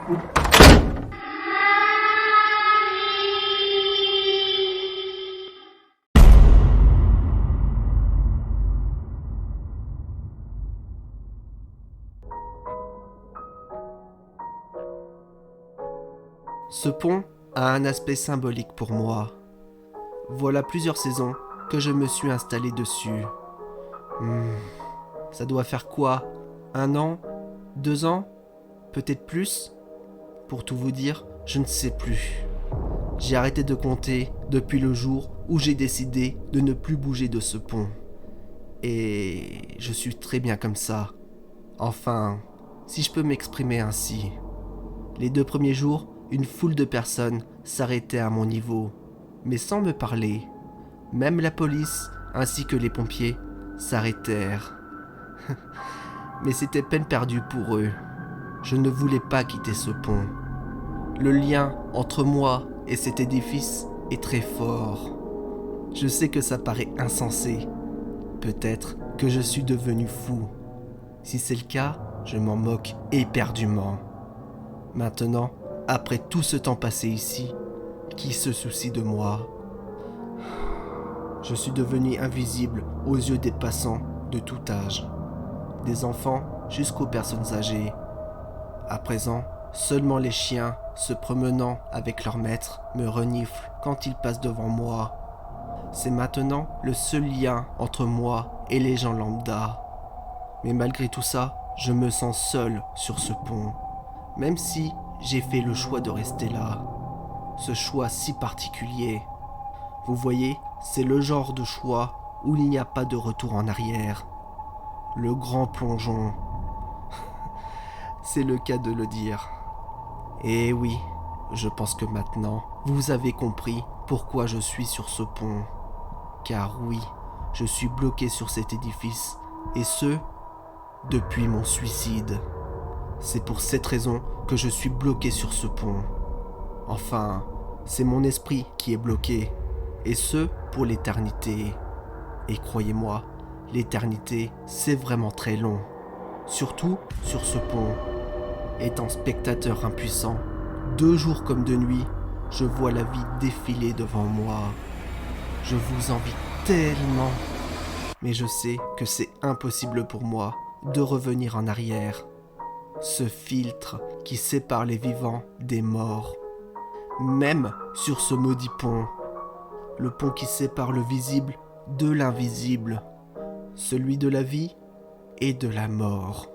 Ce pont a un aspect symbolique pour moi. Voilà plusieurs saisons que je me suis installé dessus. Ça doit faire quoi? 1 an? 2 ans? Peut-être plus? Pour tout vous dire, je ne sais plus. J'ai arrêté de compter depuis le jour où j'ai décidé de ne plus bouger de ce pont. Et je suis très bien comme ça. Enfin, si je peux m'exprimer ainsi. Les 2 premiers jours, une foule de personnes s'arrêtait à mon niveau, mais sans me parler. Même la police, ainsi que les pompiers, s'arrêtèrent. Mais c'était peine perdue pour eux. Je ne voulais pas quitter ce pont. Le lien entre moi et cet édifice est très fort. Je sais que ça paraît insensé. Peut-être que je suis devenu fou. Si c'est le cas, je m'en moque éperdument. Maintenant, après tout ce temps passé ici, qui se soucie de moi? Je suis devenu invisible aux yeux des passants de tout âge, des enfants jusqu'aux personnes âgées. À présent, seulement les chiens, se promenant avec leur maître, me reniflent quand ils passent devant moi. C'est maintenant le seul lien entre moi et les gens lambda. Mais malgré tout ça, je me sens seul sur ce pont, même si j'ai fait le choix de rester là. Ce choix si particulier. Vous voyez, c'est le genre de choix où il n'y a pas de retour en arrière. Le grand plongeon. C'est le cas de le dire. Et oui, je pense que maintenant, vous avez compris pourquoi je suis sur ce pont. Car oui, je suis bloqué sur cet édifice, et ce, depuis mon suicide. C'est pour cette raison que je suis bloqué sur ce pont. Enfin, c'est mon esprit qui est bloqué, et ce, pour l'éternité. Et croyez-moi, l'éternité, c'est vraiment très long. Surtout sur ce pont. Étant spectateur impuissant, 2 jours comme 2 nuits, je vois la vie défiler devant moi. Je vous envie tellement. Mais je sais que c'est impossible pour moi de revenir en arrière. Ce filtre qui sépare les vivants des morts. Même sur ce maudit pont. Le pont qui sépare le visible de l'invisible. Celui de la vie et de la mort.